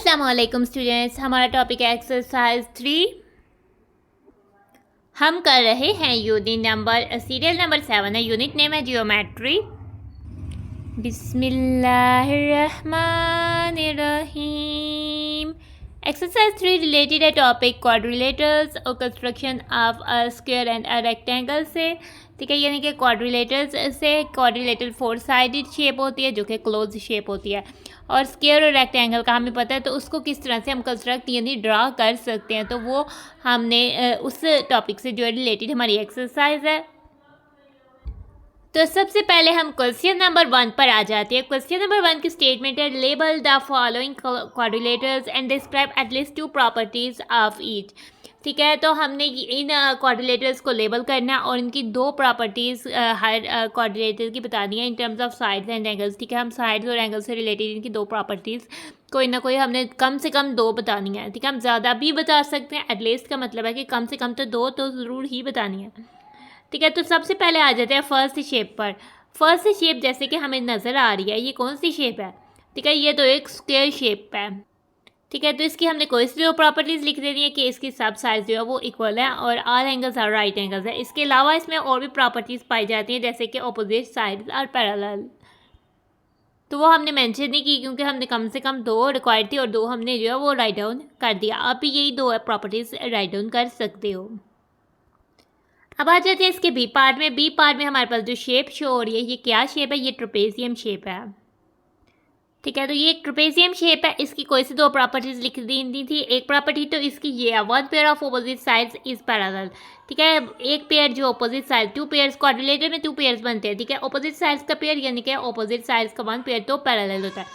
अस्सलाम वालेकुम स्टूडेंट्स, हमारा टॉपिक है एक्सरसाइज 3। हम कर रहे हैं यूनिट नंबर सीरियल नंबर 7 है। यूनिट नेम है जियोमेट्री। बिस्मिल्लाहिर्रहमानिर्रहीम। एक्सरसाइज 3 रिलेटेड है टॉपिक क्वाड्रिलेटरल्स और construction of a square and a rectangle से। ठीक है, यानी कि क्वाड्रिलेटर्स से क्वाड्रिलेटर 4 साइडेड शेप होती है जो कि क्लोज शेप होती है, और स्क्वायर और रेक्टेंगल का हमें पता है, तो उसको किस तरह से हम कंस्ट्रक्ट यानी ड्रा कर सकते हैं, तो वो हमने उस टॉपिक से जो है रिलेटेड हमारी एक्सरसाइज है। तो सबसे पहले हम क्वेश्चन नंबर 1 पर आ जाते हैं। क्वेश्चन नंबर 1 की स्टेटमेंट है, label the following quadrilaterals and describe at least 2 properties of each. ठीक है, तो हमने इन क्वाड्रिलेटर्स को लेबल करना है और इनकी 2 प्रॉपर्टीज़ हर क्वाड्रिलेटर की बतानी है in terms of sides and angles. ठीक है, हम साइड्स और एंगल्स से रिलेटेड इनकी 2 प्रॉपर्टीज़ कोई ना कोई हमने कम से कम 2 बतानी है। ठीक है, हम ज़्यादा भी बता सकते हैं, एटलीस्ट का मतलब है कि कम से कम तो 2 तो ज़रूर ही बतानी है। ठीक है, तो सबसे पहले आ जाते हैं फर्स्ट शेप पर। फर्स्ट शेप जैसे कि हमें नज़र आ रही है, ये कौन सी शेप है? ठीक है, ये तो एक स्क्वायर शेप है। ठीक है, तो इसकी हमने कोई सी 2 प्रॉपर्टीज़ लिख देनी है कि इसकी सब साइज जो है वो इक्वल है और ऑल एंगल्स और राइट एंगल्स है। इसके अलावा इसमें और भी प्रॉपर्टीज़ पाई जाती हैं जैसे कि अपोजिट साइड्स और पैरेलल, तो वो हमने मेंशन नहीं की क्योंकि हमने कम से कम 2 रिक्वायर्ड थी और 2 हमने जो है वो राइट डाउन कर दिया। आप भी यही 2 प्रॉपर्टीज़ राइट डाउन कर सकते हो। अब आ जाते हैं इसके बी पार्ट में। बी पार्ट में हमारे पास जो शेप शो हो रही है, ये क्या शेप है? ये ट्रेपेजियम शेप है। ठीक है, तो ये एक ट्रेपेजियम शेप है। इसकी कोई सी 2 प्रॉपर्टीज़ लिख दी थी। एक प्रॉपर्टी तो इसकी ये है, 1 pair of opposite sides is parallel. ठीक है, एक पेयर जो अपोजिट साइड, 2 पेयर्स क्वाड्रिलेटर में 2 पेयर्स बनते हैं। ठीक है, अपोजिट साइड्स का पेयर यानी कि अपोजिट साइड्स का 1 पेयर तो पैरेलल होता है।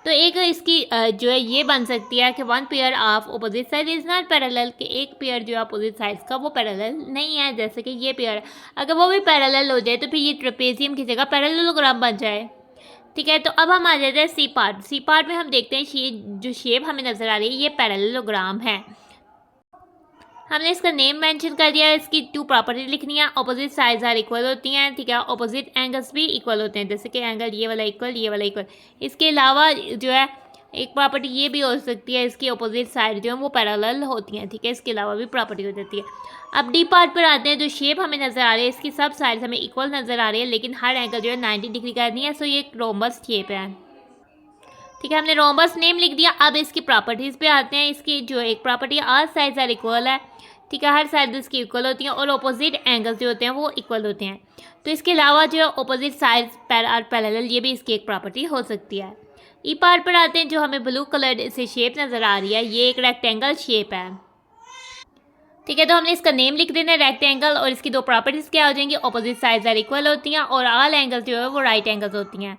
तो एक इसकी जो है ये बन सकती है कि 1 pair of opposite side is not parallel, कि एक पेयर जो है अपोजिट साइड्स का वो पैरेलल नहीं है, जैसे कि ये पेयर अगर वो भी पैरेलल हो जाए तो फिर ये ट्रेपेजियम की जगह पैरेललोग्राम बन जाए। ठीक है, तो अब हम आ जाते हैं सी पार्ट। सी पार्ट में हम देखते हैं जो शेप हमें नज़र आ रही है ये पैरेललोग्राम है। हमने इसका नेम मेंशन कर दिया है। इसकी 2 प्रॉपर्टी लिखनी है, ऑपोजिट साइड्स आर इक्वल होती हैं। ठीक है, ऑपोजिट एंगल्स भी इक्वल होते हैं, जैसे कि एंगल ये वाला इक्वल, ये वाला इक्वल। इसके अलावा जो है एक प्रॉपर्टी ये भी हो सकती है, इसकी ऑपोजिट साइड जो है वो पैरेलल होती हैं। ठीक है, इसके अलावा भी प्रॉपर्टी हो जाती है। अब डी पार्ट पर आते हैं। जो शेप हमें नज़र आ रही है इसकी सब साइड्स हमें इक्वल नज़र आ रही है, लेकिन हर एंगल जो है 90 डिग्री करनी है, सो ये एक रोम्बस शेप है। ठीक है, हमने रोम्बस नेम लिख दिया। अब इसकी प्रॉपर्टीज़ पे आते हैं। इसकी जो एक property all sides are equal है। ठीक है, हर साइड इसकी इक्वल होती हैं और अपोजिट एंगल्स जो होते हैं वो इक्वल होते हैं। तो इसके अलावा जो अपोजिट साइड्स पैरेलल, ये भी इसकी एक प्रॉपर्टी हो सकती है। ई पार्ट पर आते हैं। जो हमें ब्लू कलर से शेप नज़र आ रही है ये एक रेक्टेंगल शेप है। ठीक है, तो हमने इसका नेम लिख देना है रेक्टेंगल, और इसकी 2 प्रॉपर्टीज़ क्या हो जाएंगी? अपोजिट साइड्स आर इक्वल होती हैं और ऑल एंगल्स जो है वो राइट एंगल्स होती हैं।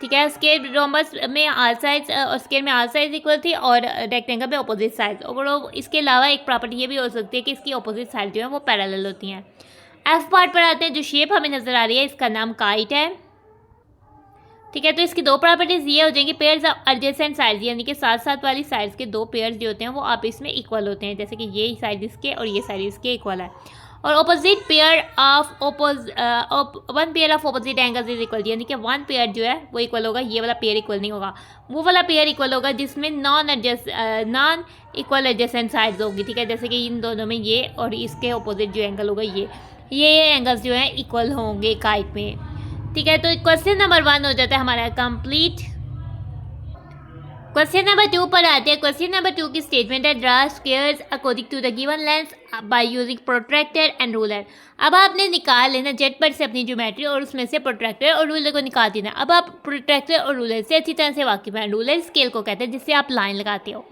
ठीक है, स्केयर रोम्बस में ऑल साइड्स और स्केयर में ऑल साइड्स इक्वल थी और रेक्टेंगल में अपोजिट साइड्स। और इसके अलावा एक प्रॉपर्टी ये भी हो सकती है कि इसकी अपोजिट साइड जो है वो पैरेलल होती हैं। एफ पार्ट पर आते हैं। जो शेप हमें नज़र आ रही है इसका नाम काइट है। ठीक है, तो इसकी 2 प्रॉपर्टीज़ ये हो जाएंगी, पेयर्स ऑफ एडजेसेंट साइड्स, यानी कि साथ साथ वाली साइड्स के 2 पेयर्स जो होते हैं वो आपस में इक्वल होते हैं, जैसे कि ये साइड इसके और ये साइड इसके इक्वल है। और opposite pair of 1 pair of opposite angles is equal, यानी कि 1 पेयर जो है वो इक्वल होगा, ये वाला पेयर इक्वल नहीं होगा। वो वाला पेयर इक्वल होगा जिसमें नॉन इक्वल एडजेसेंट साइड्स होगी। ठीक है, जैसे कि इन दोनों में ये और इसके ऑपोजिट जो एंगल होगा ये एंगल्स जो है इक्वल होंगे काइट में। ठीक है, तो क्वेश्चन नंबर 1 हो जाता है हमारा कंप्लीट। क्वेश्चन नंबर 2 पर आते हैं। क्वेश्चन नंबर 2 की स्टेटमेंट है, draw squares according to the given length by using protractor and ruler. अब आपने निकाल लेना झटपट से अपनी ज्योमेट्री और उसमें से प्रोट्रैक्टर और रूलर को निकाल देना। अब आप प्रोट्रैक्टर और रूलर से अच्छी तरह से वाकिफ हैं। रूलर स्केल को कहते हैं जिससे आप लाइन लगाते हो।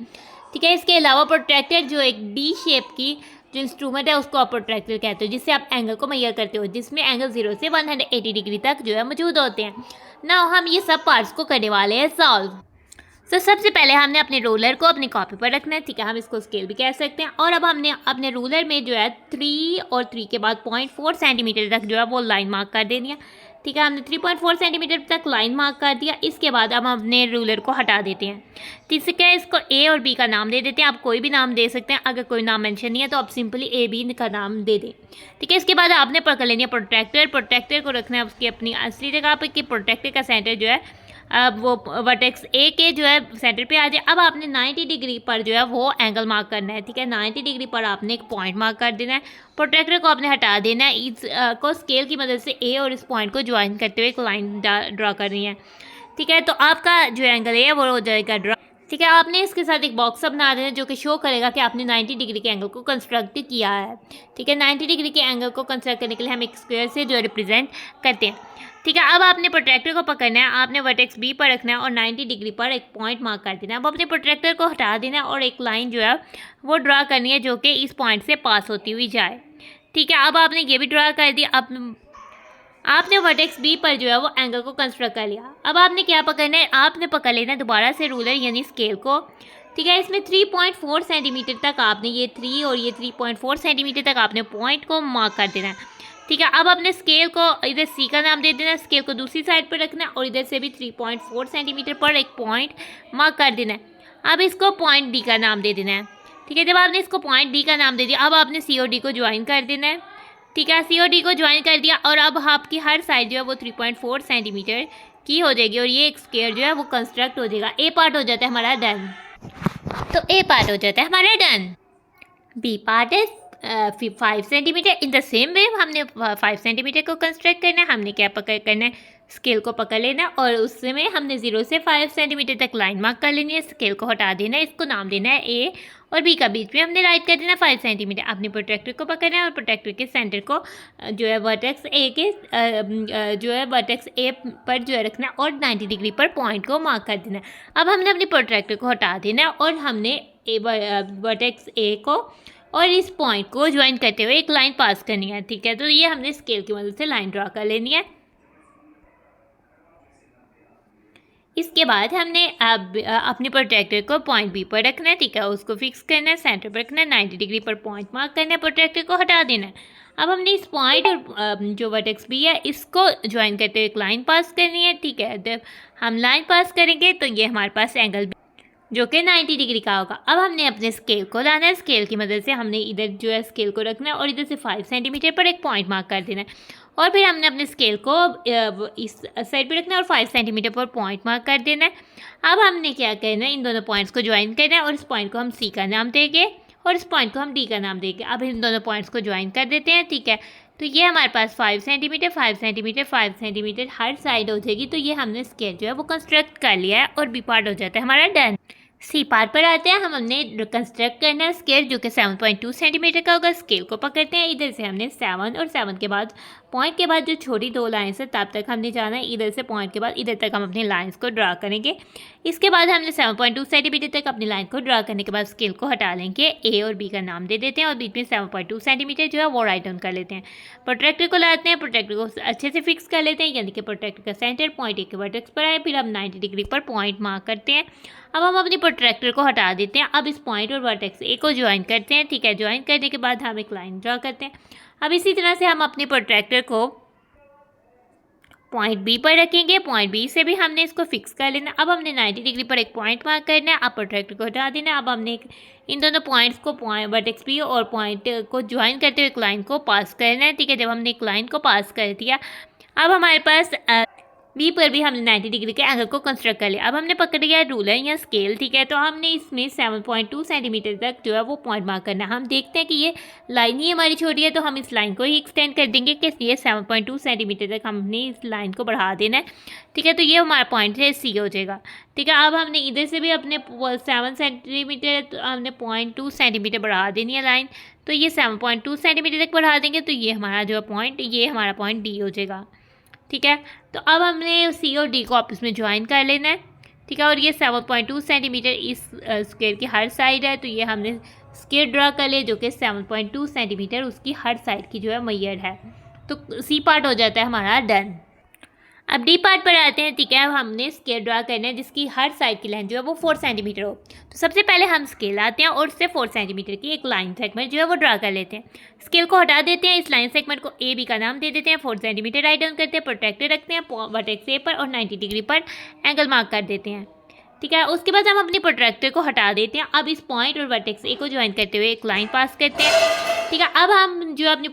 ठीक है, इसके अलावा प्रोट्रैक्टर जो एक डी शेप की जो इंस्ट्रूमेंट है उसको आप प्रोट्रैक्टर कहते हो, जिससे आप एंगल को मेजर करते हो, जिसमें एंगल 0 से 180 डिग्री तक जो है मौजूद होते हैं। ना हम ये सब पार्ट्स को करने वाले हैं सॉल्व। तो सबसे पहले हमने अपने रूलर को अपनी कॉपी पर रखना है। ठीक है, हम इसको स्केल भी कह सकते हैं। और अब हमने अपने रूलर में जो है 3 और 3 के बाद 0.4 सेंटीमीटर तक जो है वो लाइन मार्क कर देनी है। ठीक है, हमने 3.4 सेंटीमीटर तक लाइन मार्क कर दिया। इसके बाद अब हम अपने रूलर को हटा देते हैं। तीसरे क्या, इसको ए और बी का नाम दे देते हैं। आप कोई भी नाम दे सकते हैं, अगर कोई नाम मेंशन नहीं है तो आप सिंपली ए बी का नाम दे दें। ठीक है, इसके बाद आपने पकड़ लेनी है प्रोट्रैक्टर। प्रोट्रैक्टर को रखना है उसकी अपनी असली जगह पर कि प्रोट्रैक्टर का सेंटर जो है अब वो वर्टेक्स ए के जो है सेंटर पे आ जाए। अब आपने 90 डिग्री पर जो है वो एंगल मार्क करना है, ठीक है। 90 डिग्री पर आपने एक पॉइंट मार्क कर देना है, प्रोट्रैक्टर को आपने हटा देना है, इस को स्केल की मदद से ए और इस पॉइंट को ज्वाइन करते हुए एक लाइन ड्रा करनी है, ठीक है। तो आपका जो एंगल है वो हो जाएगा ड्रा, ठीक है। आपने इसके साथ एक बॉक्स बना देना जो कि शो करेगा कि आपने 90 डिग्री के एंगल को कंस्ट्रक्ट किया है, ठीक है। 90 डिग्री के एंगल को कंस्ट्रक्ट करने के लिए हम एक स्क्वायर से जो रिप्रेजेंट करते हैं, ठीक है। अब आपने प्रोट्रैक्टर को पकड़ना है, आपने वर्टेक्स बी पर रखना है और 90 डिग्री पर एक पॉइंट मार्क कर देना है। अब अपने प्रोट्रैक्टर को हटा देना है और एक लाइन जो है वो ड्रा करनी है जो कि इस पॉइंट से पास होती हुई जाए, ठीक है। अब आपने ये भी ड्रा कर दिया। अब आपने वर्टेक्स बी पर जो है वो एंगल को कंस्ट्रक्ट कर लिया। अब आपने क्या पकड़ना है, आपने पकड़ लेना है दोबारा से रूलर यानी स्केल को, ठीक है। इसमें 3.4 सेंटीमीटर तक आपने ये 3 और ये 3.4 सेंटीमीटर तक आपने पॉइंट को मार्क कर देना है, ठीक है। अब अपने स्केल को इधर सी का नाम दे देना, स्केल को दूसरी साइड पर रखना है और इधर से भी 3.4 सेंटीमीटर पर एक पॉइंट मार्क कर देना है। अब इसको पॉइंट डी का नाम दे देना है, ठीक है। जब आपने इसको पॉइंट डी का नाम दे दिया, अब आपने सी और डी को ज्वाइन कर देना है, ठीक है। सी और डी को ज्वाइन कर दिया और अब आपकी हर साइड जो है वो 3.4 सेंटीमीटर की हो जाएगी और ये एक स्क्वायर जो है वो कंस्ट्रक्ट हो जाएगा। ए पार्ट हो जाता है हमारा डन, तो ए पार्ट हो जाता है हमारा done. B part is 5 centimetre. In the same way हमने 5 सेंटीमीटर को कंस्ट्रक्ट करना है। हमने क्या करना है, स्केल को पकड़ लेना और उसमें हमने 0 से 5 सेंटीमीटर तक लाइन मार्क कर लेनी है, स्केल को हटा देना है, इसको नाम देना है ए और बी का बीच में हमने राइट कर देना 5 सेंटीमीटर। अपने प्रोट्रैक्टर को पकड़ना है और प्रोट्रैक्टर के सेंटर को जो है वर्टेक्स ए के जो है वर्टेक्स ए पर जो है रखना है और 90 डिग्री पर पॉइंट को मार्क कर देना है। अब हमने अपने प्रोट्रैक्टर को हटा देना है और हमने वर्टेक्स ए को और इस पॉइंट को ज्वाइन करते हुए एक लाइन पास करनी है, ठीक है। तो ये हमने स्केल की मदद से लाइन ड्रा कर लेनी है। इसके बाद हमने अब अपने प्रोट्रैक्टर को पॉइंट बी पर रखना है, ठीक है। उसको फिक्स करना है, सेंटर पर रखना है, 90 डिग्री पर पॉइंट मार्क करना है, प्रोट्रैक्टर को हटा देना है। अब हमने इस पॉइंट और जो वर्टेक्स बी है इसको ज्वाइन करते हुए एक लाइन पास करनी है, ठीक है। जब हम लाइन पास करेंगे तो ये हमारे पास एंगल जो कि 90 डिग्री का होगा। अब हमने अपने स्केल को लाना है, स्केल की मदद से हमने इधर जो है स्केल को रखना है और इधर से 5 सेंटीमीटर पर एक पॉइंट मार्क कर देना है और फिर हमने अपने स्केल को इस साइड पे रखना है और 5 सेंटीमीटर पर पॉइंट मार्क कर देना है। अब हमने क्या करना है, इन दोनों पॉइंट्स को ज्वाइन करना है और इस पॉइंट को हम सी का नाम देंगे और इस पॉइंट को हम डी का नाम देंगे। अब इन दोनों पॉइंट्स को ज्वाइन कर देते हैं, ठीक है। तो ये हमारे पास 5 सेंटीमीटर 5 सेंटीमीटर 5 सेंटीमीटर हर साइड हो जाएगी। तो ये हमने स्केल जो है वो कंस्ट्रक्ट कर लिया है और बी पार्ट हो जाता है हमारा डन। सी पार्ट पर आते हैं। हमने कंस्ट्रक्ट करना है स्केल जो कि 7.2 सेंटीमीटर का होगा। स्केल को पकड़ते हैं, इधर से हमने 7 और 7 के बाद पॉइंट के बाद जो छोटी 2 लाइन्स है तब तक हमने जाना है। इधर से पॉइंट के बाद इधर तक हम अपनी लाइन्स को ड्रा करेंगे। इसके बाद हमने 7.2 सेंटीमीटर तक अपनी लाइन को ड्रा करने के बाद स्केल को हटा लेंगे, ए और बी का नाम दे देते हैं और बीच में 7.2 सेंटीमीटर जो है वो राइट डाउन कर लेते हैं। प्रोट्रैक्टर को लाते हैं, प्रोट्रैक्टर को अच्छे से फिक्स कर लेते हैं, यानी कि प्रोट्रैक्टर का सेंटर पॉइंट ए के वर्टेक्स पर है। फिर हम 90 डिग्री पर पॉइंट मार्क करते हैं। अब हम अपनी प्रोट्रैक्टर को हटा देते हैं। अब इस पॉइंट और वर्टेक्स ए को ज्वाइन करते हैं, ठीक है। ज्वाइन करने के बाद हम एक लाइन ड्रा करते हैं। अब इसी तरह से हम अपने प्रोट्रैक्टर को पॉइंट बी पर रखेंगे, पॉइंट बी से भी हमने इसको फिक्स कर लेना। अब हमने 90 डिग्री पर एक पॉइंट मार्क करना है। अब प्रोट्रैक्टर को हटा देना है। अब हमने इन दोनों पॉइंट्स को वर्टेक्स बी और पॉइंट को ज्वाइन करते हुए एक लाइन को पास करना है, ठीक है। जब हमने एक लाइन को पास कर दिया, अब हमारे पास बी पर भी हमने 90 डिग्री के एंगल को कंस्ट्रक्ट कर लिया। अब हमने पकड़ लिया रूलर या स्केल, ठीक है। तो हमने इसमें 7.2 सेंटीमीटर तक जो है वो पॉइंट मार्क करना है। हम देखते हैं कि ये लाइन ही हमारी छोटी है तो हम इस लाइन को ही एक्सटेंड कर देंगे कि ये 7.2 सेंटीमीटर तक हमने इस लाइन को बढ़ा देना है, ठीक है। तो ये हमारा पॉइंट है सी हो जाएगा, ठीक है। अब हमने इधर से भी अपने 7 सेंटीमीटर तो हमने 0.2 सेंटीमीटर बढ़ा देनी है लाइन, तो ये 7.2 सेंटीमीटर तक बढ़ा देंगे। तो ये हमारा जो पॉइंट, ये हमारा पॉइंट डी हो जाएगा, ठीक है। तो अब हमने सी और डी को आपस में ज्वाइन कर लेना है, ठीक है। और ये 7.2 सेंटीमीटर इस स्क्वायर की हर साइड है, तो ये हमने स्क्वायर ड्रा कर लिया जो कि 7.2 सेंटीमीटर उसकी हर साइड की जो है मैयर है। तो सी पार्ट हो जाता है हमारा डन। अब डी पार्ट पर आते हैं, ठीक है। अब हमने स्केल ड्रा करना है जिसकी हर साइड की लाइन जो है वो 4 सेंटीमीटर हो। तो सबसे पहले हम स्केल आते हैं और उससे 4 सेंटीमीटर की एक लाइन सेगमेंट जो है वो ड्रा कर लेते हैं। स्केल को हटा देते हैं, इस लाइन सेगमेंट को ए बी का नाम दे देते हैं, 4 सेंटीमीटर राइट डाउन करते हैं, प्रोट्रैक्टर रखते हैं वर्टेक्स ए पर और 90 डिग्री पर एंगल मार्क कर देते हैं, ठीक है। उसके बाद हम अपनी प्रोट्रैक्टर को हटा देते हैं। अब इस पॉइंट और वर्टेक्स ए को ज्वाइन करते हुए एक लाइन पास करते हैं, ठीक है। अब हम जो अपनी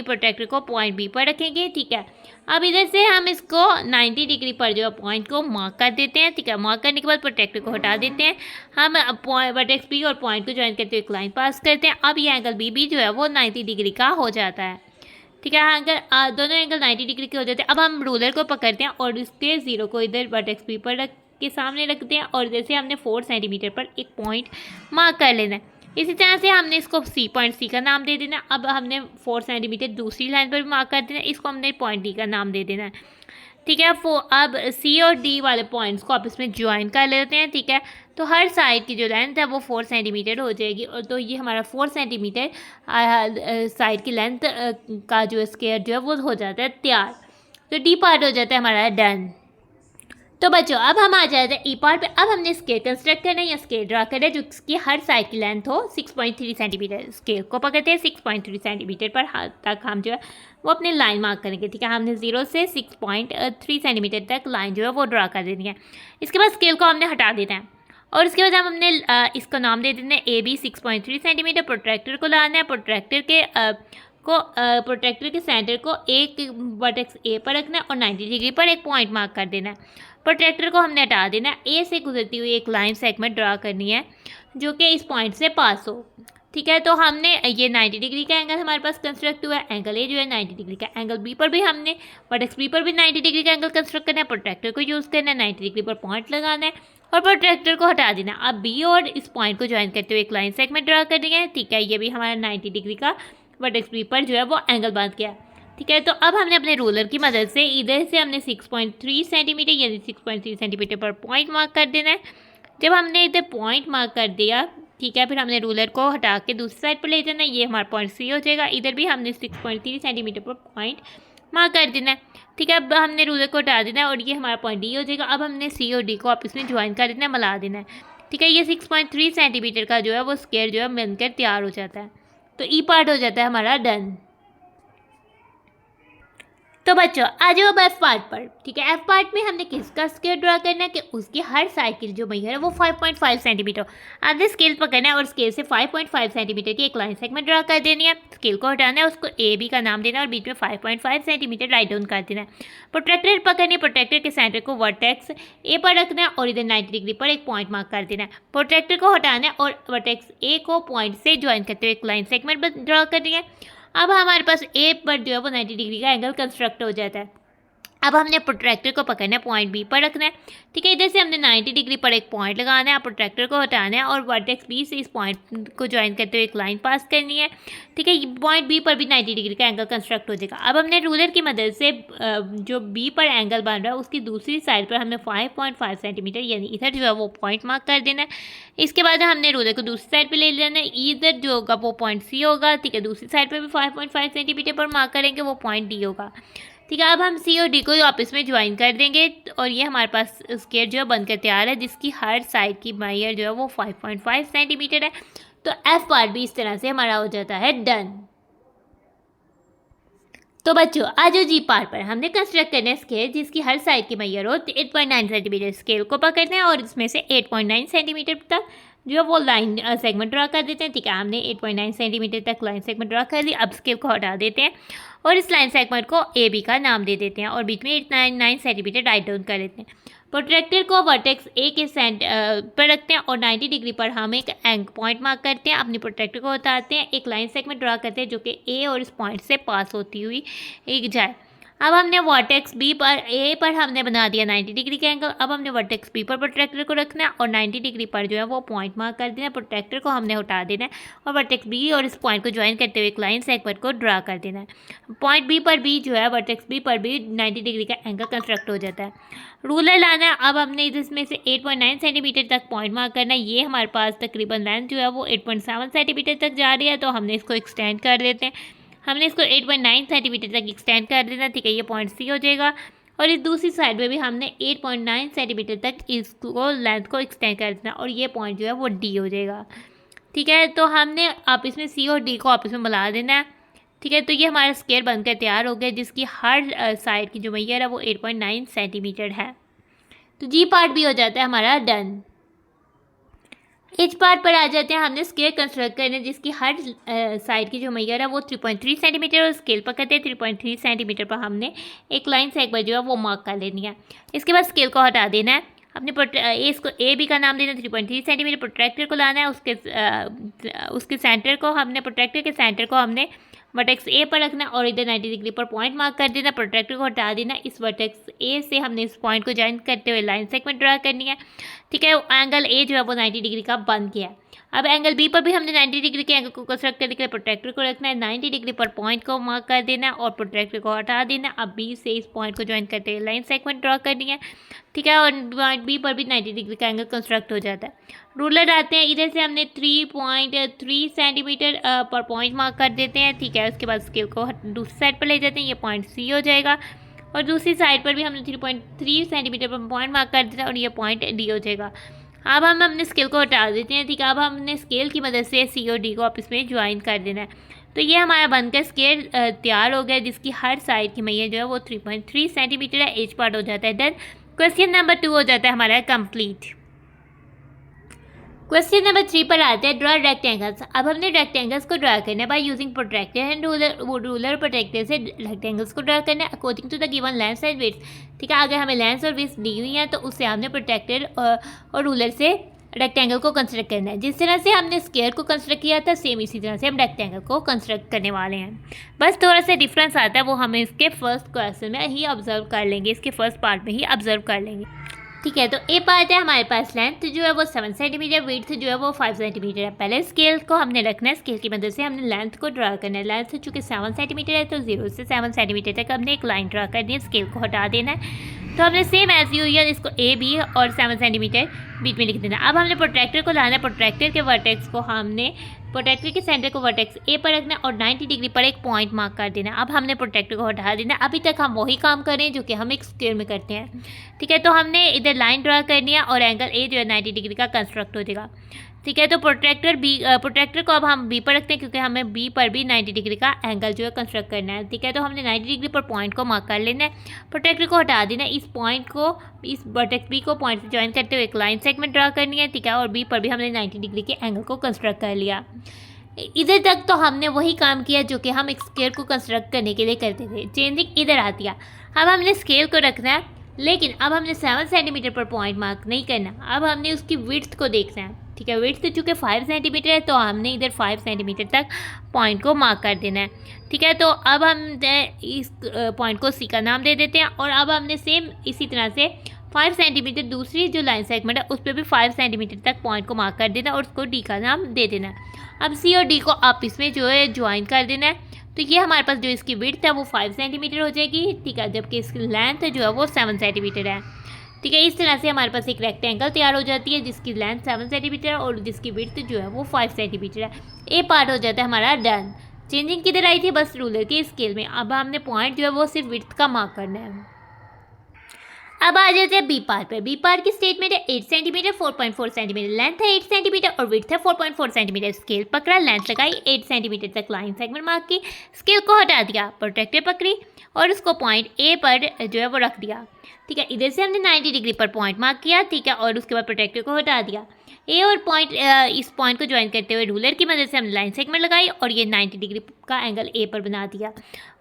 प्रोट्रैक्टर को पॉइंट बी पर रखेंगे, ठीक है। अब इधर से हम इसको 90 डिग्री पर जो है पॉइंट को मार्क कर देते हैं, ठीक है। मार्क करने के बाद प्रोट्रैक्टर को हटा देते हैं। हम वर्टेक्स बी और पॉइंट को ज्वाइन करते हुए एक लाइन पास करते हैं। अब ये एंगल बी भी जो है वो 90 डिग्री का हो जाता है, ठीक है। अगर दोनों एंगल 90 डिग्री के हो जाते हैं, अब हम रूलर को पकड़ते हैं और इसके ज़ीरो को इधर वर्टेक्स बी पर रख के सामने रखते हैं और इधर से हमने 4 सेंटीमीटर पर एक पॉइंट मार्क कर लेना है। इसी तरह से हमने इसको सी का नाम दे देना है। अब हमने 4 सेंटीमीटर दूसरी लाइन पर भी मार्क कर देना है, इसको हमने पॉइंट डी का नाम दे देना है, ठीक है। अब सी और डी वाले पॉइंट्स को आपस में ज्वाइन कर लेते हैं, ठीक है। तो हर साइड की जो लेंथ है वो 4 सेंटीमीटर हो जाएगी और तो ये हमारा 4 सेंटीमीटर साइड की लेंथ का जो स्क्वायर जो है वो हो जाता है तैयार। तो डी पार्ट हो जाता है हमारा डन। तो बच्चों अब हम आ जाते हैं ई पार्ट पे। अब हमने स्केल कंस्ट्रक्ट करना है या स्केल ड्रा करना है जिसकी हर साइड की लेंथ हो 6.3 सेंटीमीटर। स्केल को पकड़ते हैं 6.3 सेंटीमीटर पर तक हम जो है वो अपनी लाइन मार्क करेंगे, ठीक है। हमने 0 से 6.3 सेंटीमीटर तक लाइन जो है वो ड्रा कर देनी है। इसके बाद स्केल को हमने हटा देना है और उसके बाद हमने इसका नाम दे देना है ए बी 6.3 सेंटीमीटर। प्रोट्रैक्टर को लाना है, प्रोट्रैक्टर के सेंटर को एक वर्टेक्स ए पर रखना है और 90 डिग्री पर एक पॉइंट मार्क कर देना है। प्रोट्रैक्टर को हमने हटा देना है। ए से गुजरती हुई एक लाइन सेगमेंट ड्रा करनी है जो कि इस पॉइंट से पास हो, ठीक है। तो हमने ये 90 डिग्री का एंगल हमारे पास कंस्ट्रक्ट हुआ है। एंगल ए जो है 90 डिग्री का, एंगल बी पर भी हमने वर्टेक्स बी पर भी 90 डिग्री का एंगल कंस्ट्रक्ट करना है। प्रोट्रैक्टर को यूज़ करना है, 90 डिग्री पर पॉइंट लगाना है और प्रोट्रैक्टर को हटा देना। अब बी और इस पॉइंट को ज्वाइन करते हुए एक लाइन सेगमेंट ड्रा कर देंगे, ठीक है। ये भी हमारा 90 डिग्री का वर्टेक्स बी पर जो है वो एंगल बन गया, ठीक है। तो अब हमने अपने रूलर की मदद से इधर से हमने 6.3 सेंटीमीटर यानी 6.3 सेंटीमीटर पर पॉइंट मार्क कर देना है। जब हमने इधर पॉइंट मार्क कर दिया, ठीक है, फिर हमने रूलर को हटा के दूसरी साइड पर ले जाना है। ये हमारा पॉइंट सी हो जाएगा। इधर भी हमने 6.3 सेंटीमीटर पर पॉइंट मार्क कर देना है, ठीक है। अब हमने रूलर को हटा देना है और ये हमारा पॉइंट डी हो जाएगा। अब हमने सी और डी को आपस में ज्वाइन कर देना है, मिला देना है, ठीक है। ये 6.3 सेंटीमीटर का जो है वो स्क्वायर जो है बनकर तैयार हो जाता है। तो ई पार्ट हो जाता है हमारा डन। तो बच्चों आ जाओ अब एफ पार्ट पर, ठीक है। एफ पार्ट में हमने किसका स्केल ड्रा करना है कि उसकी हर साइड की जो मैयर है वो 5.5 सेंटीमीटर। हमने स्केल पकड़ना है और स्केल से 5.5 सेंटीमीटर की एक लाइन सेगमेंट ड्रा कर देनी है। स्केल को हटाना है, उसको ए बी का नाम देना है और बीच में 5.5 सेंटीमीटर राइट डाउन कर देना है। प्रोट्रैक्टर पकड़ने, प्रोट्रैक्टर के सेंटर को वर्टेक्स ए पर रखना है और इधर 90 डिग्री पर एक पॉइंट मार्क कर देना है। प्रोट्रैक्टर को हटाना है और वर्टेक्स ए को पॉइंट से ज्वाइन करते हुए एक लाइन सेगमेंट ड्रा करनी है। अब हमारे पास ए पर जो है वो 90 डिग्री का एंगल कंस्ट्रक्ट हो जाता है। अब हमने प्रोट्रैक्टर को पकड़ना है, पॉइंट बी पर रखना है, ठीक है। इधर से हमने 90 डिग्री पर एक पॉइंट लगाना है, प्रोट्रैक्टर को हटाना है और वर्टेक्स बी से इस पॉइंट को ज्वाइन करते हुए एक लाइन पास करनी है, ठीक है। पॉइंट बी पर भी 90 डिग्री का एंगल कंस्ट्रक्ट हो जाएगा। अब हमने रूलर की मदद से जो बी पर एंगल बन रहा है उसकी दूसरी साइड पर हमने 5.5 सेंटीमीटर यानी इधर जो है वो पॉइंट मार्क कर देना है। इसके बाद हमने रूलर को दूसरी साइड पर ले लेना है। इधर जो होगा वो पॉइंट सी होगा, ठीक है। दूसरी साइड पर भी 5.5 सेंटीमीटर पर मार्क करेंगे, वो पॉइंट डी होगा, ठीक है। अब हम सी और डी को आपस में ज्वाइन कर देंगे और ये हमारे पास स्क्वायर जो है बनकर तैयार है जिसकी हर साइड की मैयर जो है वो 5.5 सेंटीमीटर है। तो एफ पार्ट भी इस तरह से हमारा हो जाता है डन। तो बच्चों आज जी पार्ट पर हमने कंस्ट्रक्ट करना है स्केल जिसकी हर साइड की मैयर हो 8.9 सेंटीमीटर। स्केल को पकड़ना है और इसमें से 8.9 सेंटीमीटर तक जो है वो लाइन सेगमेंट ड्रा कर देते हैं, ठीक है। हमने 8.9 सेंटीमीटर तक लाइन सेगमेंट ड्रा कर ली। अब स्केल को हटा देते हैं और इस लाइन सेगमेंट को ए बी का नाम दे देते हैं और बीच में 8.9 सेंटीमीटर राइट डाउन कर लेते हैं। प्रोट्रैक्टर को वर्टेक्स ए के पर रखते हैं और 90 डिग्री पर हम एक पॉइंट मार्क करते हैं। अपनी प्रोट्रैक्टर को उतारते हैं, एक लाइन सेगमेंट ड्रा करते हैं जो कि ए और इस पॉइंट से पास होती हुई एक जाए। अब हमने वर्टेक्स बी पर ए पर हमने बना दिया 90 डिग्री का एंगल। अब हमने वर्टेक्स बी पर प्रोट्रैक्टर को रखना है और 90 डिग्री पर जो है वो पॉइंट मार्क कर देना है। प्रोट्रैक्टर को हमने हटा देना है और वर्टेक्स बी और इस पॉइंट को ज्वाइन करते हुए एक लाइन सेगमेंट को ड्रा कर देना है। पॉइंट बी पर भी जो है वर्टेक्स बी पर भी 90 डिग्री का एंगल कंस्ट्रक्ट हो जाता है। रूलर लाना है। अब हमने इसमें से 8.9 सेंटीमीटर तक पॉइंट मार्क करना है। ये हमारे पास तकरीबन लेंथ जो है वो 8.7 सेंटीमीटर तक जा रही है, तो हमने इसको एक्सटेंड कर देते हैं। हमने इसको 8.9 सेंटीमीटर तक एक्सटेंड कर देना, ठीक है। ये पॉइंट सी हो जाएगा और इस दूसरी साइड में भी हमने 8.9 सेंटीमीटर तक इसको लेंथ को एक्सटेंड कर देना और ये पॉइंट जो है वो डी हो जाएगा, ठीक है। तो हमने आपस में सी और डी को आपस में मिला देना है, ठीक है। तो ये हमारा स्केल बनकर तैयार हो गया जिसकी हर साइड की जो मैयर है वो 8.9 सेंटीमीटर है। तो जी पार्ट भी हो जाता है हमारा डन। एज पार्ट पर आ जाते हैं। हमने स्केल कंस्ट्रक्ट करना है जिसकी हर साइड की जो मेजर है वो 3.3 सेंटीमीटर और स्केल पर करते हैं 3.3 सेंटीमीटर पर हमने एक लाइन सेगमेंट जो है वो मार्क कर लेनी है। इसके बाद स्केल को हटा देना है। अपने इसको ए बी का नाम देना है। 3.3 सेंटीमीटर प्रोट्रैक्टर को लाना है। उसके सेंटर को हमने प्रोट्रैक्टर के सेंटर को हमने वर्टेक्स ए पर रखना और इधर 90 डिग्री पर पॉइंट मार्क कर देना। प्रोट्रैक्टर को हटा देना। इस वर्टेक्स ए से हमने इस पॉइंट को ज्वाइन करते हुए लाइन सेगमेंट ड्रा करनी है। ठीक है, एंगल ए जो है वो 90 डिग्री का बन गया। अब एंगल बी पर भी हमने 90 डिग्री के एंगल को कंस्ट्रक्ट करने के लिए प्रोट्रैक्टर को रखना है। 90 डिग्री पर पॉइंट को मार्क कर देना है और प्रोट्रैक्टर को हटा देना। अब बी से इस पॉइंट को ज्वाइन करते हुए लाइन सेगमेंट ड्रा करनी है। ठीक है, और पॉइंट बी पर भी 90 डिग्री का एंगल कंस्ट्रक्ट हो जाता है। रूलर आते हैं, इधर से हमने 3.3 सेंटीमीटर पर पॉइंट मार्क कर देते हैं। ठीक है, उसके बाद स्केल को दूसरी साइड पर ले जाते हैं। ये पॉइंट सी हो जाएगा और दूसरी साइड पर भी हमने 3.3 सेंटीमीटर पर पॉइंट मार्क कर देता है और ये पॉइंट डी हो जाएगा। अब हम अपने स्केल को हटा देते हैं। ठीक है, अब हमने स्केल की मदद से सी और डी को आपस में ज्वाइन कर देना है। तो ये हमारा बनकर स्केल तैयार हो गया जिसकी हर साइड की मैया जो है वो 3.3 सेंटीमीटर है। एज पार्ट हो जाता है डन। क्वेश्चन नंबर 2 हो जाता है हमारा कंप्लीट। क्वेश्चन नंबर 3 पर आते हैं ड्रॉ रेक्टेंगल्स। अब हमने रेक्टेंगल्स को ड्रा करना है by using protractor and ruler protractor से रेक्टेंगल्स को ड्रा करना है according to the given length and width. ठीक है, अगर हमें लेंथ और विड्थ दी हुई है तो उससे हमने प्रोट्रैक्टर और रूलर से रेक्टेंगल को कंस्ट्रक्ट करना है। जिस तरह से हमने स्क्वायर को कंस्ट्रक्ट किया था सेम इसी तरह से हम रेक्टेंगल को कंस्ट्रक्ट करने वाले हैं। बस थोड़ा सा डिफरेंस आता है वो हमें इसके फर्स्ट क्वेश्चन में ही ऑब्जर्व कर लेंगे, इसके फर्स्ट पार्ट में ही ऑब्जर्व कर लेंगे। ठीक है, तो ए पार्ट है हमारे पास लेंथ जो है वो 7 सेंटीमीटर, विड्थ जो है वो 5 सेंटीमीटर है। पहले स्केल को हमने रखना है। स्केल की मदद से हमने लेंथ को ड्रा करना है। लेंथ चूँकि 7 सेंटीमीटर है तो 0 से 7 सेंटीमीटर तक हमने एक लाइन ड्रा करनी है। स्केल को हटा देना है। तो हमने सेम एज यूजुअल इसको ए बी और 7 सेंटीमीटर बीच में लिख देना। अब हमने प्रोट्रैक्टर को लाना है। प्रोट्रैक्टर के वर्टेक्स को हमने प्रोट्रैक्टर के सेंटर को वर्टेक्स ए पर रखना है और 90 डिग्री पर एक पॉइंट मार्क कर देना। अब हमने प्रोट्रैक्टर को हटा देना। अभी तक हम वही काम कर रहे हैं जो कि हम एक स्क्वायर में करते हैं। ठीक है, तो हमने इधर लाइन ड्रा करनी है और एंगल ए जो है 90 डिग्री का कंस्ट्रक्ट हो जाएगा। ठीक है, तो प्रोट्रैक्टर को अब हम बी पर रखते हैं क्योंकि हमें बी पर भी 90 डिग्री का एंगल जो है कंस्ट्रक्ट करना है। ठीक है, तो हमने 90 डिग्री पर पॉइंट को मार्क कर लेना है। प्रोट्रैक्टर को हटा देना है। इस पॉइंट को इस वर्टेक्स बी को पॉइंट से ज्वाइन करते हुए एक लाइन सेगमेंट ड्रा करनी है। ठीक है, और बी पर भी हमने 90 डिग्री के एंगल को कंस्ट्रक्ट कर लिया। इधर तक तो हमने वही काम किया जो कि हम एक स्क्वायर को कंस्ट्रक्ट करने के लिए करते थे। चेंजिंग इधर आती है। अब हमने स्केल को रखना है लेकिन अब हमने 7 सेंटीमीटर पर पॉइंट मार्क नहीं करना। अब हमने उसकी विड्थ को देखना है। ठीक है, विड्थ चूँकि 5 सेंटीमीटर है तो हमने इधर 5 सेंटीमीटर तक पॉइंट को मार्क कर देना है। ठीक है, तो अब हम इस पॉइंट को सी का नाम दे देते हैं और अब हमने सेम इसी तरह से 5 सेंटीमीटर दूसरी जो लाइन सेगमेंट है उस पर भी 5 सेंटीमीटर तक पॉइंट को मार्क कर देना और उसको डी का नाम दे देना है। अब सी और डी को आपस में जो है ज्वाइन कर देना है। तो ये हमारे पास जो इसकी विड्थ है वो 5 सेंटीमीटर हो जाएगी। ठीक है, जबकि इसकी लेंथ जो है वो 7 सेंटीमीटर है। ठीक है, इस तरह से हमारे पास एक रेक्टेंगल तैयार हो जाती है जिसकी लेंथ 7 सेंटीमीटर है और जिसकी विड्थ जो है वो 5 सेंटीमीटर है। ए पार्ट हो जाता है हमारा डन। चेंजिंग किधर आई थी? बस रूलर के स्केल में। अब हमने पॉइंट जो है वो सिर्फ विड्थ का मार्क करना है। अब आ जाते हैं बी पार्ट पे। बी पार्ट की स्टेटमेंट है 8 सेंटीमीटर, 4.4 सेंटीमीटर लेंथ है 8 सेंटीमीटर और विड्थ है 4.4 सेंटीमीटर। स्केल पकड़ा, लेंथ लगाई, 8 सेंटीमीटर तक लाइन सेगमेंट मार्क की, स्केल को हटा दिया, प्रोट्रैक्टर पकड़ी और उसको पॉइंट ए पर जो है वो रख दिया। ठीक है, इधर से हमने 90 डिग्री पर पॉइंट मार्क किया। ठीक है, और उसके बाद प्रोट्रैक्टर को हटा दिया। ए और इस पॉइंट को ज्वाइन करते हुए रूलर की मदद से हमने लाइन सेगमेंट लगाई और ये 90 डिग्री का एंगल ए पर बना दिया।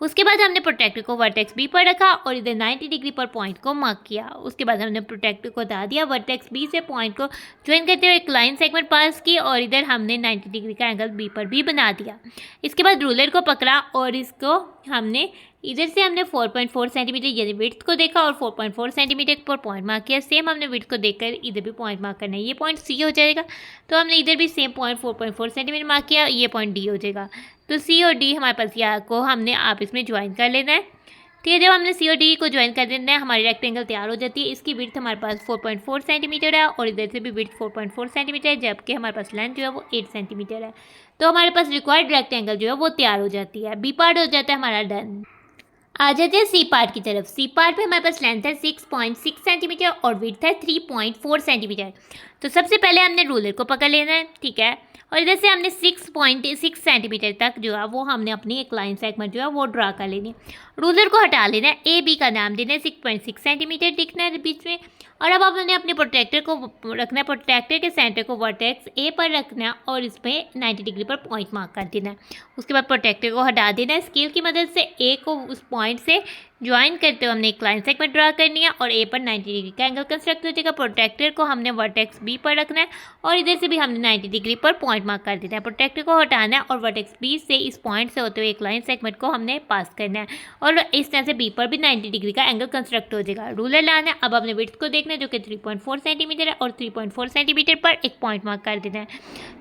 उसके बाद हमने प्रोट्रैक्टर को वर्टेक्स बी पर रखा और इधर 90 डिग्री पर पॉइंट को मार्क किया। उसके बाद हमने प्रोट्रैक्टर को हटा दिया, वर्टेक्स बी से पॉइंट को ज्वाइन करते हुए एक लाइन सेगमेंट पास की और इधर हमने 90 डिग्री का एंगल बी पर भी बना दिया। इसके बाद रूलर को पकड़ा और इसको हमने इधर से हमने 4.4 सेंटीमीटर यानी विड्थ को देखा और 4.4 सेंटीमीटर पर पॉइंट मार्क किया। सेम हमने विड्थ को देखकर इधर भी पॉइंट मार्क करना है। ये पॉइंट सी हो जाएगा। तो हमने इधर भी सेम पॉइंट 4.4 सेंटीमीटर मार्क किया, ये पॉइंट डी हो जाएगा। तो सी और डी हमारे पास यहाँ को हमने आपस में ज्वाइन कर लेना है। ठीक है, जब हमने सी और डी को ज्वाइन कर देना है हमारी रेक्टेंगल तैयार हो जाती है। इसकी विड्थ हमारे पास 4.4 सेंटीमीटर है और इधर से भी विड्थ 4.4 सेंटीमीटर है, जबकि हमारे पास लेंथ जो है वो 8 सेंटीमीटर है। तो हमारे पास रिक्वायर्ड रेक्टेंगल जो है वो तैयार हो जाती है। बी पार्ट हो जाता है हमारा डन। आ जाते हैं सी पार्ट की तरफ। सी पार्ट पे हमारे पास लेंथ है 6.6 सेंटीमीटर और विड्थ है 3.4 सेंटीमीटर। तो सबसे पहले हमने रूलर को पकड़ लेना है, ठीक है, और इधर से हमने 6.6 सेंटीमीटर तक जो है वो हमने अपनी एक लाइन सेगमेंट जो है वो ड्रा कर लेनी है। रूलर को हटा लेना है, ए बी का नाम देना है, 6.6 सेंटीमीटर दिखना है बीच में। और अब हमने अपने प्रोट्रैक्टर को रखना है, प्रोट्रैक्टर के सेंटर को वर्टेक्स ए पर रखना है और इसमें 90 डिग्री पर पॉइंट मार्क कर देना है। उसके बाद प्रोट्रैक्टर को हटा देना है, स्केल की मदद से ए को उस पॉइंट से ज्वाइन करते हुए हमने एक लाइन सेगमेंट ड्रा करनी है और ए पर 90 डिग्री का एंगल कंस्ट्रक्ट हो जाएगा। प्रोट्रैक्टर को हमने वर्टेक्स बी पर रखना है और इधर से भी हमने 90 डिग्री पर पॉइंट मार्क कर देना है। प्रोट्रैक्टर को हटाना है और वर्टेक्स बी से इस पॉइंट से होते हुए एक लाइन सेगमेंट को हमने पास करना है और इस तरह से बी पर भी 90 डिग्री का एंगल कंस्ट्रक्ट हो जाएगा। रूलर लाना है, अब हमने विड्थ को देखना है जो कि 3.4 सेंटीमीटर है और 3.4 सेंटीमीटर पर एक पॉइंट मार्क कर देना है,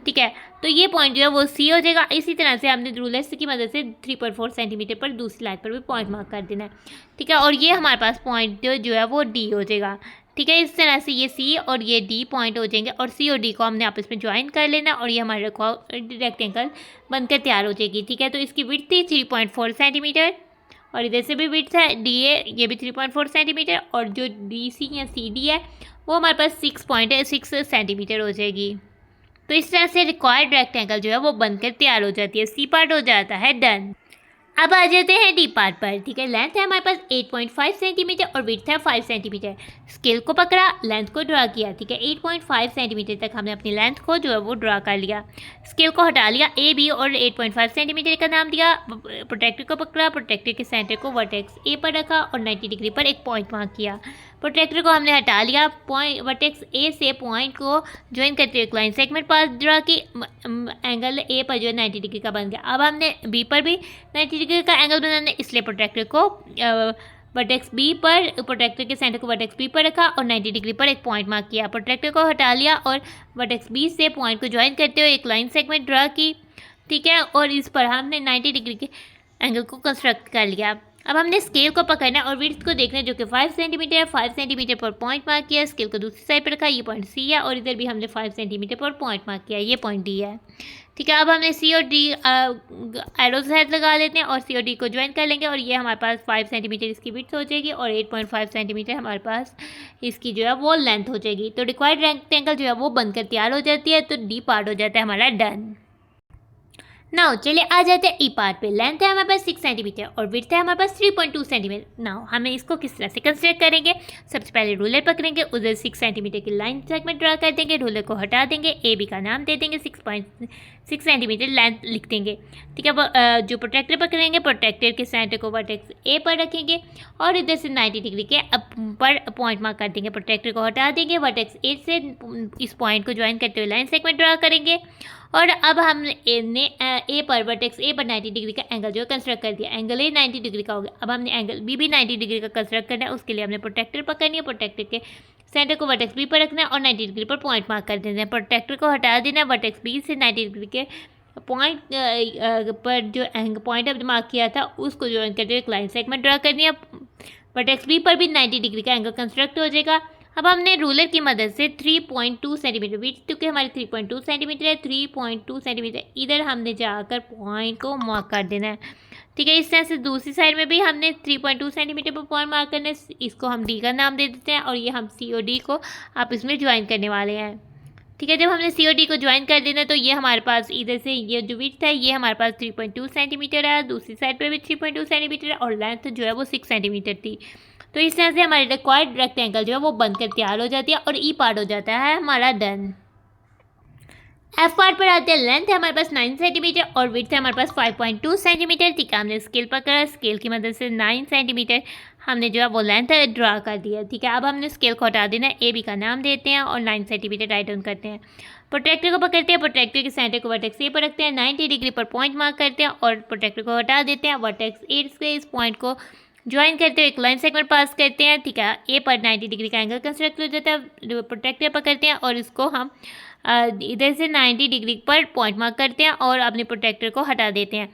ठीक है। तो ये पॉइंट जो है वो सी हो जाएगा। इसी तरह से हमने रूलर की मदद से 3.4 सेंटीमीटर पर दूसरी लाइन पर भी पॉइंट मार्क कर देना है, ठीक है। और ये हमारे पास पॉइंट जो है वो डी हो जाएगा, ठीक है। इस तरह से ये सी और ये डी पॉइंट हो जाएंगे और सी और डी को हमने आपस में ज्वाइन कर लेना और ये हमारे रेक्टेंगल बनकर तैयार हो जाएगी, ठीक है। तो इसकी विड्थ थी 3.4 सेंटीमीटर और इधर से भी विड्थ है डी ए, ये भी 3.4 सेंटीमीटर और जो डी सी या सी डी है वो हमारे पास 6.6 सेंटीमीटर हो जाएगी। तो इस तरह से रिक्वायर्ड रेक्टेंगल जो है वो बनकर तैयार हो जाती है। सी पार्ट हो जाता है डन। अब आ जाते हैं डी पार्ट पर, ठीक है। लेंथ है हमारे पास 8.5 सेंटीमीटर और विड्थ है 5 सेंटीमीटर। स्केल को पकड़ा, लेंथ को ड्रा किया, ठीक है। 8.5 सेंटीमीटर तक हमने अपनी लेंथ को जो है वो ड्रा कर लिया। स्केल को हटा लिया, ए बी और 8.5 सेंटीमीटर का नाम दिया। प्रोट्रैक्टर को पकड़ा, प्रोट्रैक्टर के सेंटर को वर्टेक्स ए पर रखा और 90 डिग्री पर एक पॉइंट मार्क किया। प्रोट्रैक्टर को हमने हटा लिया, पॉइंट वर्टेक्स ए से पॉइंट को ज्वाइन करते हुए लाइन सेगमेंट पास ड्रा की, एंगल ए पर जो है 90 डिग्री का बन गया। अब हमने बी पर भी 90 डिग्री का एंगल बनाना है, इसलिए प्रोट्रैक्टर को वर्टेक्स बी पर, प्रोट्रैक्टर के सेंटर को वर्टेक्स बी पर रखा और 90 डिग्री पर एक पॉइंट मार्क किया। प्रोट्रैक्टर को हटा लिया और वर्टेक्स बी से पॉइंट को ज्वाइन करते हुए एक लाइन सेगमेंट ड्रा की, ठीक है। और इस पर हमने 90 डिग्री के एंगल को कंस्ट्रक्ट कर लिया। अब हमने स्केल को पकड़ना और विड्थ को देखना है जो कि 5 सेंटीमीटर है। 5 सेंटीमीटर पर पॉइंट मार्क किया, स्केल को दूसरी साइड पर रखा, ये पॉइंट सी है और इधर भी हमने 5 सेंटीमीटर पर पॉइंट मार्क किया, ये पॉइंट डी है, ठीक है। अब हमने सी और डी एरो साइड लगा लेते हैं और सी और डी को ज्वाइन कर लेंगे और ये हमारे पास 5 सेंटीमीटर इसकी विड्थ हो जाएगी और 8.5 सेंटीमीटर हमारे पास इसकी जो है वो लेंथ हो जाएगी। तो रिक्वायर्ड रेक्टेंगल जो है वो बनकर तैयार हो जाती है। तो डी पार्ट हो जाता है हमारा डन। नाउ चलिए आ जाते हैं ई पार्ट पे। लेंथ है हमारे पास 6 सेंटीमीटर और विड्थ है हमारे पास 3.2 सेंटीमीटर। नाउ हमें इसको किस तरह से कंसिडर करेंगे, सबसे पहले रूलर पकड़ेंगे, उधर 6 सेंटीमीटर की लाइन सेगमेंट ड्रा कर देंगे, रूलर को हटा देंगे, ए बी का नाम दे देंगे, 6.6 सेंटीमीटर लेंथ लिख देंगे, ठीक है। जो प्रोट्रैक्टर पकड़ेंगे, प्रोट्रैक्टर के सेंटर को वर्टेक्स ए पर रखेंगे और इधर से 90 डिग्री के पर पॉइंट मार्क कर देंगे। प्रोट्रैक्टर को हटा देंगे, वर्टेक्स ए से इस पॉइंट को ज्वाइन करते हुए लाइन सेगमेंट ड्रा करेंगे और अब हमने ए पर वर्टेक्स ए पर 90 डिग्री का एंगल जो है कंस्ट्रक्ट कर दिया। एंगल ए 90 डिग्री का हो गया। अब हमने एंगल बी भी 90 डिग्री का कंस्ट्रक्ट करना है, उसके लिए हमने प्रोट्रैक्टर पकड़नी है, प्रोट्रैक्टर के सेंटर को वर्टेक्स बी पर रखना है और 90 डिग्री पर पॉइंट मार्क कर देना है। प्रोट्रैक्टर को हटा देना है, वर्टेक्स बी से 90 डिग्री के पॉइंट पर जो पॉइंट अब मार्क किया था उसको ज्वाइन करते हुए एक लाइन सेगमेंट ड्रा करनी है। वर्टेक्स बी पर भी 90 डिग्री का एंगल कंस्ट्रक्ट हो जाएगा। अब हमने रूलर की मदद से 3.2 सेंटीमीटर विड्थ, क्योंकि हमारी 3.2 सेंटीमीटर है, 3.2 सेंटीमीटर इधर हमने जाकर पॉइंट को मार्क कर देना है, ठीक है। इस तरह से दूसरी साइड में भी हमने 3.2 सेंटीमीटर पर पॉइंट मार्क करना है, इसको हम डी का नाम दे देते हैं और ये हम सी और डी को आप इसमें ज्वाइन करने वाले हैं, ठीक है। जब हमने सी और डी को ज्वाइन कर देना तो ये हमारे पास इधर से ये जो विड्थ है ये हमारे पास 3.2 सेंटीमीटर है, दूसरी साइड पर भी 3.2 सेंटीमीटर है और लेंथ जो है वो 6 सेंटीमीटर थी। तो इस तरह से हमारे रिक्वायर्ड रेक्टेंगल जो है वो बनकर तैयार हो जाती है और ई पार्ट हो जाता है हमारा डन। एफ पार्ट पर आते हैं। लेंथ है हमारे पास 9 सेंटीमीटर और विड्थ है हमारे पास 5.2 सेंटीमीटर, ठीक है। हमने स्केल पकड़ा, स्केल की मदद से 9 सेंटीमीटर हमने जो है वो लेंथ ड्रा कर दिया, ठीक है। अब हमने स्केल को हटा देना है, ए बी का नाम देते हैं और 9 सेंटीमीटर राइट डाउन करते हैं। प्रोट्रैक्टर को पकड़ते हैं, प्रोट्रैक्टर के सेंटर को वर्टेक्स ए पर रखते हैं, 90 डिग्री पर पॉइंट मार्क करते हैं और प्रोट्रैक्टर को हटा देते हैं। वर्टेक्स ए से इस पॉइंट को ज्वाइन करते हुए एक लाइन सेगमेंट पास करते हैं, ठीक है। ए पर 90 डिग्री का एंगल कंस्ट्रक्ट हो जाता है। प्रोट्रैक्टर पकड़ते हैं और इसको हम इधर से 90 डिग्री पर पॉइंट मार्क करते हैं और अपने प्रोट्रैक्टर को हटा देते हैं।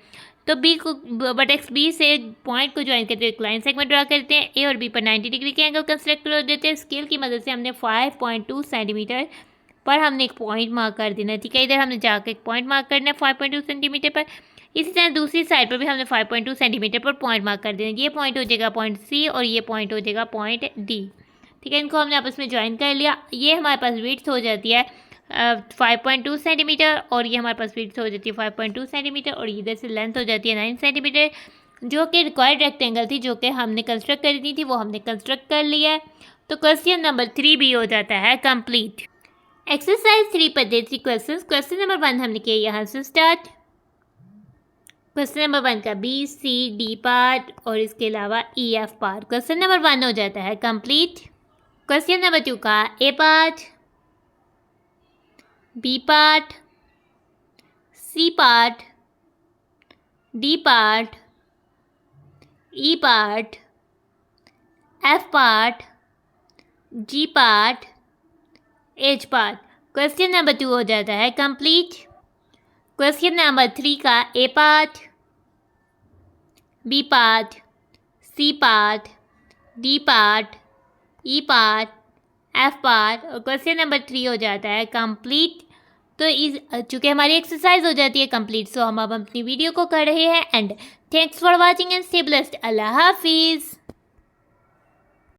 तो बी को वर्टेक्स बी से पॉइंट को ज्वाइन करते हुए एक लाइन सेगमेंट ड्रा करते हैं। ए और बी पर 90 डिग्री के एंगल कंस्ट्रक्ट कर देते हैं। स्केल की मदद से हमने 5.2 सेंटीमीटर पर हमने एक पॉइंट मार्क कर देना है, ठीक है। इधर हमने जाकर एक पॉइंट मार्क करना है 5.2 सेंटीमीटर पर। इसी तरह दूसरी साइड पर भी हमने 5.2 सेंटीमीटर पर पॉइंट मार्क कर देना है। ये पॉइंट हो जाएगा पॉइंट सी और ये पॉइंट हो जाएगा पॉइंट डी, ठीक है, इनको हमने आपस में ज्वाइन कर लिया। ये हमारे पास विड्थ हो जाती है 5.2 सेंटीमीटर और ये हमारे पास विड्थ हो जाती है 5.2 सेंटीमीटर और इधर से लेंथ हो जाती है 9 सेंटीमीटर, जो कि रिक्वायर्ड रेक्टेंगल थी, जो कि हमने कंस्ट्रक्ट करनी थी, वो हमने कंस्ट्रक्ट कर लिया है। तो क्वेश्चन नंबर 3 भी हो जाता है कंप्लीट। एक्सरसाइज 3 पर दे 3 क्वेश्चन। क्वेश्चन नंबर 1 हमने किया यहाँ से स्टार्ट। क्वेश्चन नंबर 1 का बी सी डी पार्ट और इसके अलावा E F part. Question number 1 हो जाता है कंप्लीट। क्वेश्चन नंबर 2 का A part, B part, C part, D part, E part, F part, G part, H part. Question number 2 हो जाता है कंप्लीट। क्वेश्चन नंबर 3 का A part, B part, C part, D part, E part, F part और question number 3 हो जाता है complete. तो इस चूँकि हमारी एक्सरसाइज हो जाती है कंप्लीट, सो हम अब अपनी वीडियो को कर रहे हैं and thanks for watching and stay blessed. अल्लाह हाफिज़।